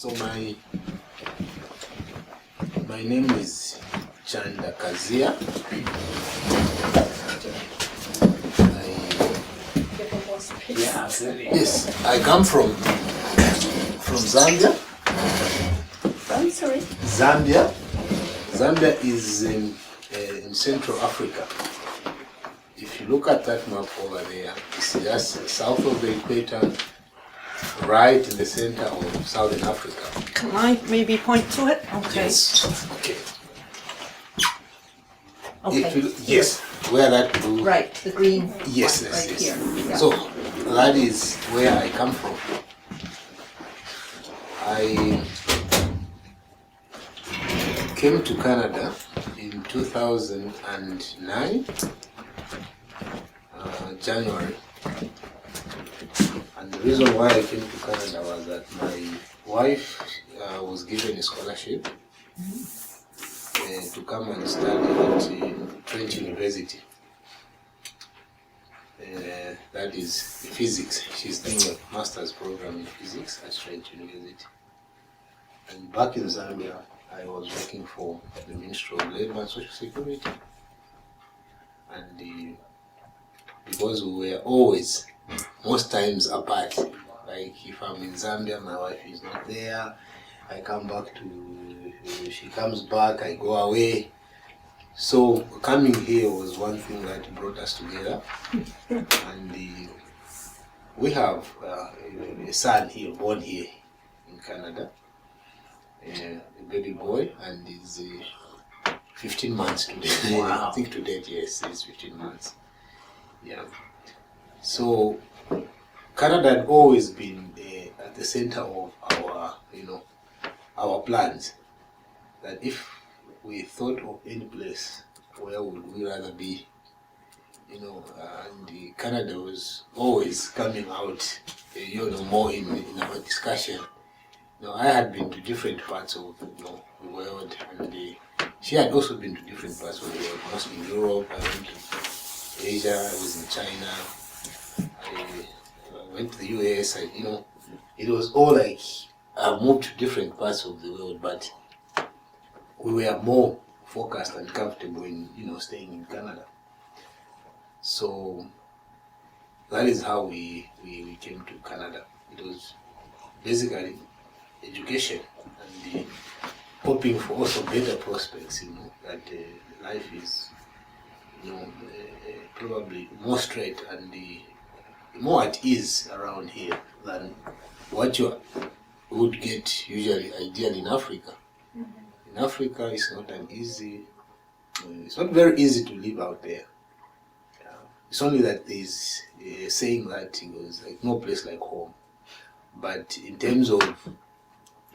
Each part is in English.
So my name is Chanda Kaziya. Yes, I come from Zambia. I'm sorry. Zambia. Zambia is in Central Africa. If you look at that map over there, it's just south of the equator, right in the center of Southern Africa. Can I maybe point to it? Okay. Yes. Okay. Okay. Yes, where that blue. Right, the green. Yes, one yes, right yes. here. Yeah. So that is where I come from. I came to Canada in 2009, January. And the reason why I came to Canada was that my wife was given a scholarship to come and study at Trent University. That is physics. She's doing a master's program in physics at Trent University. And back in Zambia, I was working for the Ministry of Labour and Social Security. And because we were always, most times apart, like if I'm in Zambia, my wife is not there, I come back she comes back, I go away. So coming here was one thing that brought us together. And we have a son here, born here in Canada, a baby boy, and he's 15 months today. Wow. I think today, yes, he's 15 months. Yeah. So Canada had always been at the center of our plans. That if we thought of any place, where would we rather be? And Canada was always coming out, more in our discussion. I had been to different parts of the world, and she had also been to different parts of the world, mostly in Europe. I went to Asia, I was in China, I went to the US, it was all like I moved to different parts of the world, but we were more focused and comfortable in, staying in Canada. So that is how we came to Canada. It was basically education and hoping for also better prospects, that life is, probably more straight and more at ease around here than what you would get usually ideally in Africa. In Africa, it's not it's not very easy to live out there. It's only that there's a saying that it goes like no place like home. But in terms of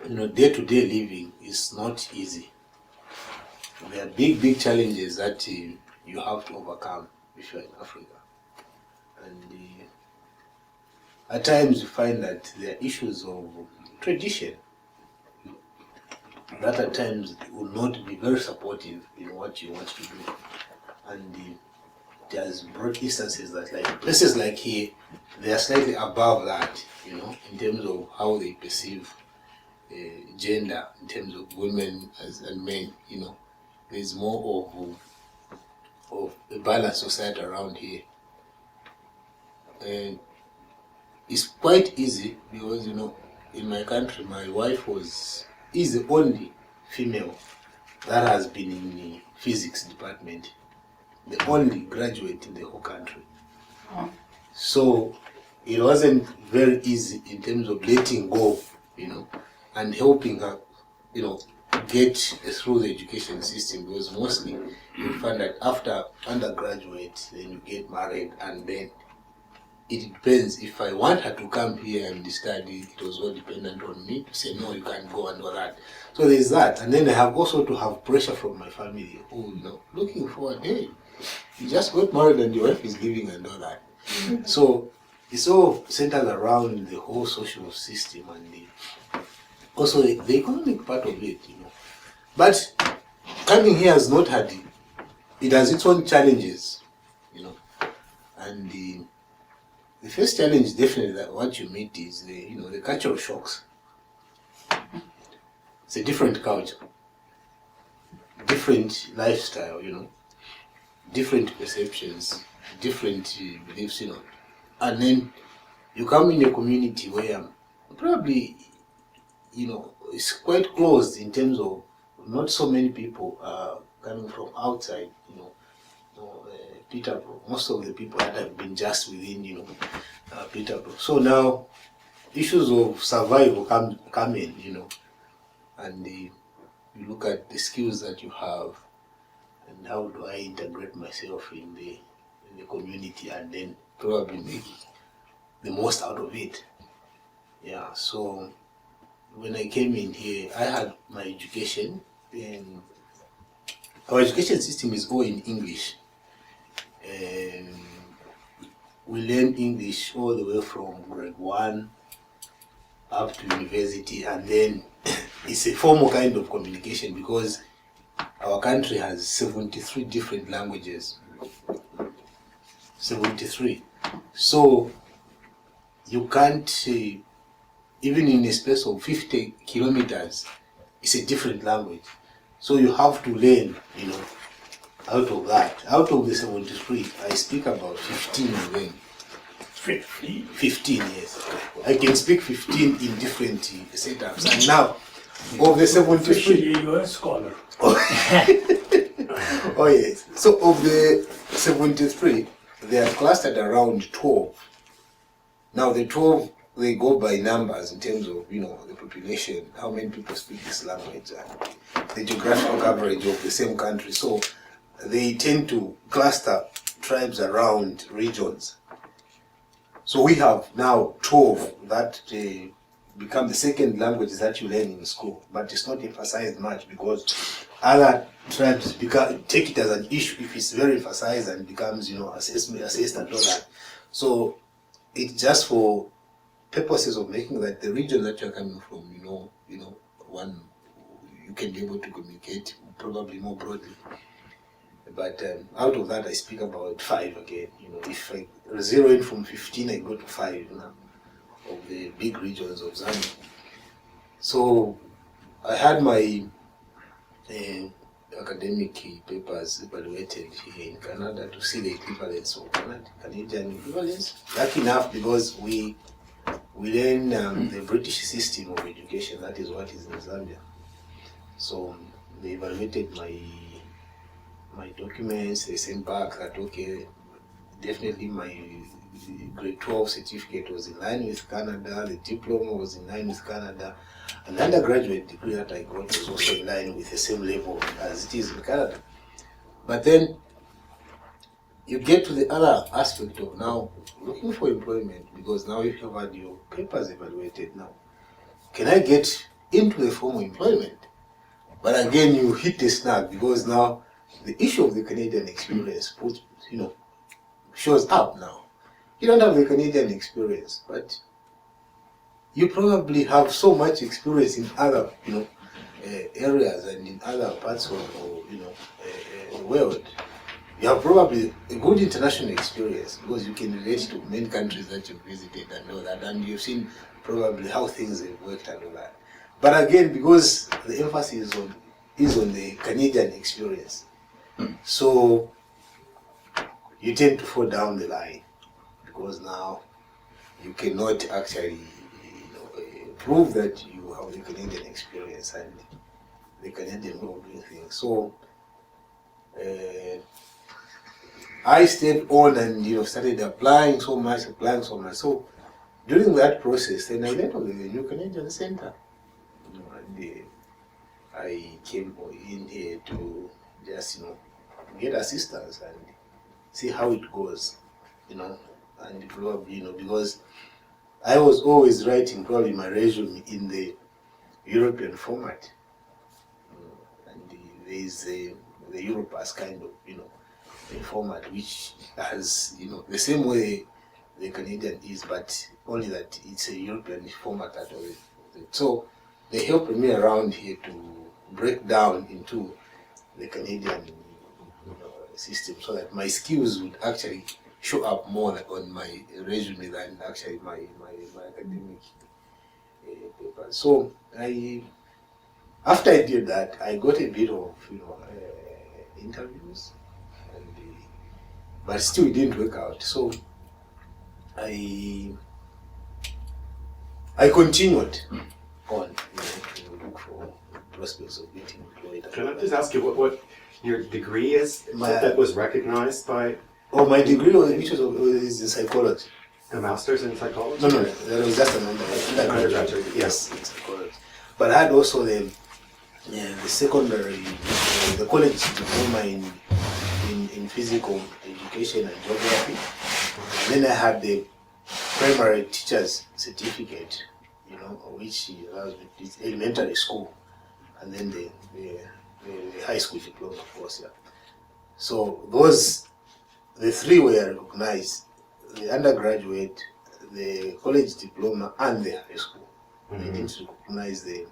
day-to-day living, it's not easy. There are big challenges that you have to overcome if you're in Africa. And at times you find that there are issues of tradition that at times will not be very supportive in what you want to do. And there's broad instances that like places like here, they are slightly above that, in terms of how they perceive gender, in terms of women and men, there's more of a balanced society around here. And it's quite easy because, in my country, my wife is the only female that has been in the physics department, the only graduate in the whole country. Oh. So it wasn't very easy in terms of letting go, and helping her, get through the education system, because mostly you find that after undergraduate, then you get married, and then it depends. If I want her to come here and study, it was all dependent on me to say, no, you can't go and all that. So there's that. And then I have also to have pressure from my family who, looking forward, hey, you just got married and your wife is leaving and all that. Mm-hmm. So it's all centered around the whole social system and also the economic part of it, But coming here has not had it has its own challenges, and the first challenge definitely that what you meet is the cultural shocks. it's a different culture, different lifestyle, different perceptions, different beliefs, and then you come in a community where probably, it's quite closed in terms of not so many people are coming from outside, Peterborough. Most of the people that have been just within, Peterborough. So now issues of survival come in, and you look at the skills that you have and how do I integrate myself in the community and then probably make the most out of it. Yeah, so when I came in here, I had my education, and our education system is all in English. We learn English all the way from grade 1 up to university, and then it's a formal kind of communication because our country has 73 different languages. 73. So you can't, even in a space of 50 kilometers, it's a different language. So you have to learn, out of that. Out of the 73, I speak about 15 of them. 15, yes. I can speak 15 in different setups. And now, of the 73... Officially, you're a scholar. Oh yes. So of the 73, they are clustered around 12. Now the 12, they go by numbers in terms of, the population, how many people speak this language, and the geographical coverage of the same country. So they tend to cluster tribes around regions. So we have now 12 that become the second languages that you learn in school, but it's not emphasized much because other tribes take it as an issue if it's very emphasized and becomes, assessed and all that. So it's just for purposes of making that the region that you're coming from, one, you can be able to communicate probably more broadly. But out of that, I speak about 5 again. If I zero in from 15, I go to 5 now of the big regions of Zambia. So I had my academic papers evaluated here in Canada to see the equivalence of Canadian equivalence. Lucky enough, because we learn the British system of education, that is what is in Zambia. So they evaluated my documents, they sent back that, okay, definitely my grade 12 certificate was in line with Canada, the diploma was in line with Canada, and the undergraduate degree that I got was also in line with the same level as it is in Canada. But then you get to the other aspect of now looking for employment, because now if you've had your papers evaluated now, can I get into the formal employment? But again, you hit the snag because now the issue of the Canadian experience shows up now. You don't have the Canadian experience, but you probably have so much experience in other, areas and in other parts of, the world. You have probably a good international experience because you can relate to many countries that you've visited and all that, and you've seen probably how things have worked and all that. But again, because the emphasis is on the Canadian experience, so you tend to fall down the line because now you cannot actually prove that you have the Canadian experience and the Canadian way of doing things. So I stayed on and started applying so much. So during that process, then I went to the New Canadian Center, and I came in here to just get assistance and see how it goes, and probably because I was always writing probably my resume in the European format, and there is the Europass kind of a format which has the same way the Canadian is, but only that it's a European format out of it. So they helped me around here to break down into the Canadian system so that my skills would actually show up more on my resume than actually my academic papers. So after I did that, I got a bit of interviews, and but still it didn't work out. So I continued on to look for prospects of getting employed. Can I just ask you what your degree is that was recognized by my degree is in psychology. a master's in psychology? No, that was just an undergraduate. Yes. In psychology. But I had also the secondary, the college diploma in physical education and geography. And then I had the primary teacher's certificate, which allows me, it's elementary school, and then the high school diploma, of course, yeah. So the three were recognized: the undergraduate, the college diploma, and the high school. Mm-hmm. They didn't recognize the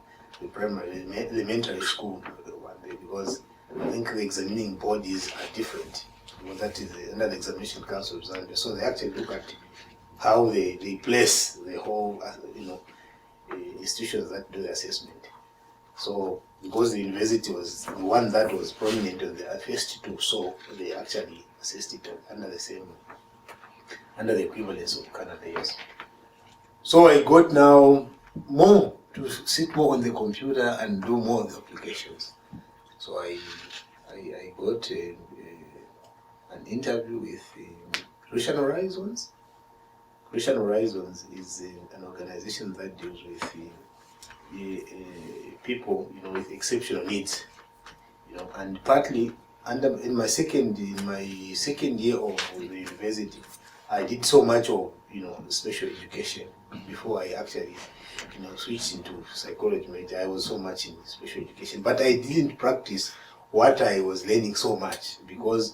primary, the elementary school one day, because I think the examining bodies are different. Well, that is under the Examination Council of Zambia. So they actually look at how they place the whole, institutions that do the assessment. So because the university was the one that was prominent on the first two, so they actually assessed it under the equivalence of Canada, yes. So I got now more to sit more on the computer and do more of the applications. So I got an interview with Christian Horizons. Christian Horizons is an organization that deals with people, with exceptional needs, and partly in my second year of the university, I did so much of special education before I actually switched into psychology major. I was so much in special education, but I didn't practice what I was learning so much because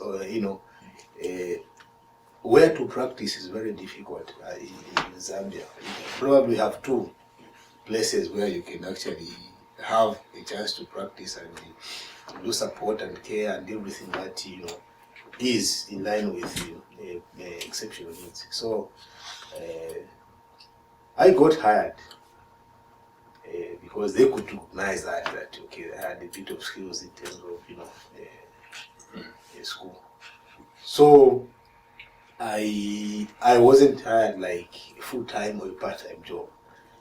where to practice is very difficult in Zambia. You probably have two places where you can actually have a chance to practice and do support and care and everything that is in line with exceptional needs. So I got hired because they could recognize that okay, I had a bit of skills in terms of school. So I wasn't hired like a full-time or a part-time job.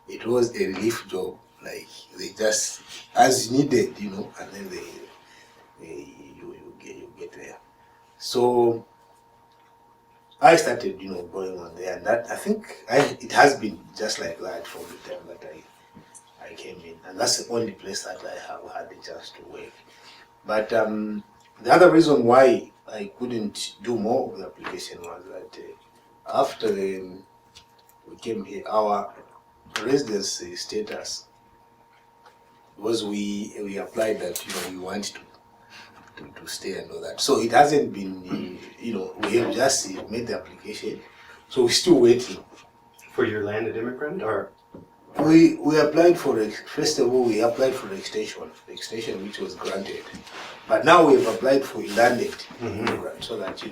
It was a relief job, like they just as needed, and then you get there. So I started, going on there, and that I think it has been just like that from the time that I came in, and that's the only place that I have had the chance to work. But the other reason why I couldn't do more of the application was that after we came here, our residency status was we applied that we want to stay and all that. So it hasn't been we have just made the application, so we're still waiting. For your landed immigrant, or we applied for first of all we applied for the extension which was granted, but now we have applied for a landed immigrant so that